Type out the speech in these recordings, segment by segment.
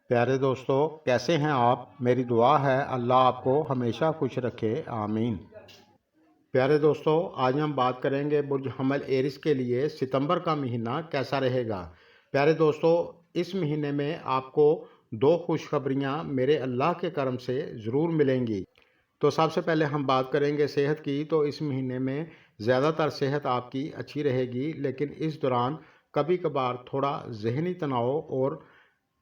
प्यारे दोस्तों, कैसे हैं आप। मेरी दुआ है अल्लाह आपको हमेशा खुश रखे, आमीन। प्यारे दोस्तों, आज हम बात करेंगे बुर्ज हमल एरिस के लिए सितंबर का महीना कैसा रहेगा। प्यारे दोस्तों, इस महीने में आपको दो खुशखबरियां मेरे अल्लाह के करम से ज़रूर मिलेंगी। तो सबसे पहले हम बात करेंगे सेहत की। तो इस महीने में ज़्यादातर सेहत आपकी अच्छी रहेगी, लेकिन इस दौरान कभी कभार थोड़ा जहनी तनाव और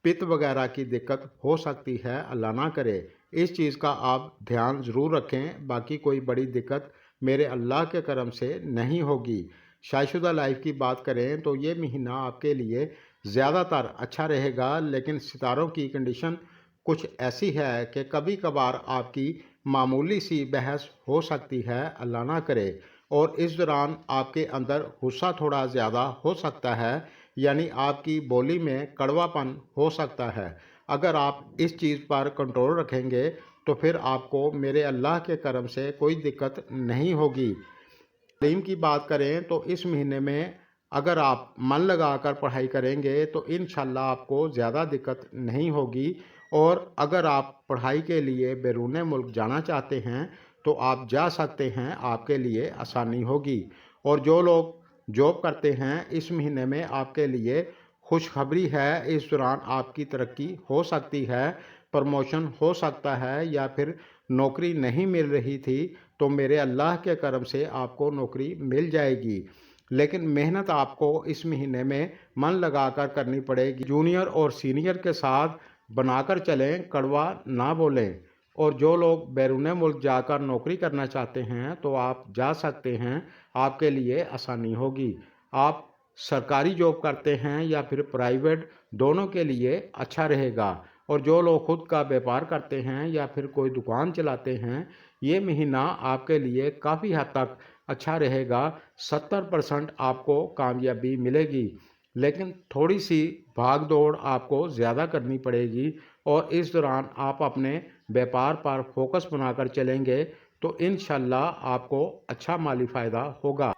पित्त वगैरह की दिक्कत हो सकती है, अल्लाह ना करे। इस चीज़ का आप ध्यान ज़रूर रखें। बाकी कोई बड़ी दिक्कत मेरे अल्लाह के करम से नहीं होगी। शादीशुदा लाइफ की बात करें तो ये महीना आपके लिए ज़्यादातर अच्छा रहेगा, लेकिन सितारों की कंडीशन कुछ ऐसी है कि कभी कभार आपकी मामूली सी बहस हो सकती है, अल्लाह ना करे। और इस दौरान आपके अंदर गुस्सा थोड़ा ज़्यादा हो सकता है, यानी आपकी बोली में कड़वापन हो सकता है। अगर आप इस चीज़ पर कंट्रोल रखेंगे तो फिर आपको मेरे अल्लाह के करम से कोई दिक्कत नहीं होगी। तालीम की बात करें तो इस महीने में अगर आप मन लगाकर पढ़ाई करेंगे तो इंशाल्लाह आपको ज़्यादा दिक्कत नहीं होगी। और अगर आप पढ़ाई के लिए बैरून मुल्क जाना चाहते हैं तो आप जा सकते हैं, आपके लिए आसानी होगी। और जो लोग जॉब करते हैं, इस महीने में आपके लिए खुशखबरी है। इस दौरान आपकी तरक्की हो सकती है, प्रमोशन हो सकता है, या फिर नौकरी नहीं मिल रही थी तो मेरे अल्लाह के करम से आपको नौकरी मिल जाएगी। लेकिन मेहनत आपको इस महीने में मन लगाकर करनी पड़ेगी। जूनियर और सीनियर के साथ बनाकर चलें, कड़वा ना बोलें। और जो लोग बैरून मुल्क जाकर नौकरी करना चाहते हैं तो आप जा सकते हैं, आपके लिए आसानी होगी। आप सरकारी जॉब करते हैं या फिर प्राइवेट, दोनों के लिए अच्छा रहेगा। और जो लोग खुद का व्यापार करते हैं या फिर कोई दुकान चलाते हैं, ये महीना आपके लिए काफ़ी हद तक अच्छा रहेगा। 70% आपको कामयाबी मिलेगी, लेकिन थोड़ी सी भाग दौड़ आपको ज़्यादा करनी पड़ेगी। और इस दौरान आप अपने व्यापार पर फोकस बनाकर चलेंगे तो इंशाल्लाह आपको अच्छा माली फ़ायदा होगा।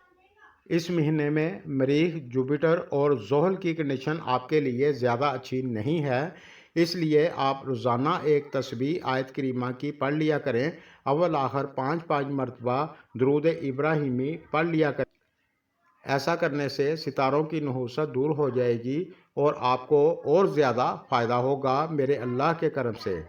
इस महीने में मरीख, जुपिटर और ज़ोहल की कंडीशन आपके लिए ज़्यादा अच्छी नहीं है, इसलिए आप रोज़ाना एक तस्बीह आयत करीमा की पढ़ लिया करें। अव्वल आखिर 5-5 मरतबा दरूद इब्राहिमी पढ़ लिया करें। ऐसा करने से सितारों की नहूसत दूर हो जाएगी और आपको और ज़्यादा फ़ायदा होगा मेरे अल्लाह के करम से।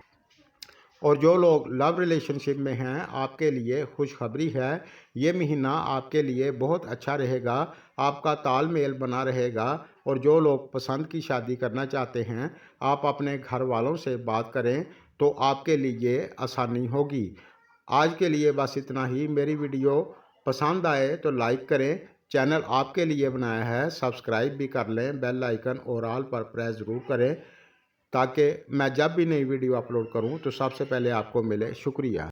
और जो लोग लव रिलेशनशिप में हैं, आपके लिए खुशखबरी है। ये महीना आपके लिए बहुत अच्छा रहेगा, आपका तालमेल बना रहेगा। और जो लोग पसंद की शादी करना चाहते हैं, आप अपने घर वालों से बात करें तो आपके लिए आसानी होगी। आज के लिए बस इतना ही। मेरी वीडियो पसंद आए तो लाइक करें। चैनल आपके लिए बनाया है, सब्सक्राइब भी कर लें। बेल आइकन और ऑल पर प्रेस ज़रूर करें ताकि मैं जब भी नई वीडियो अपलोड करूं तो सबसे पहले आपको मिले। शुक्रिया।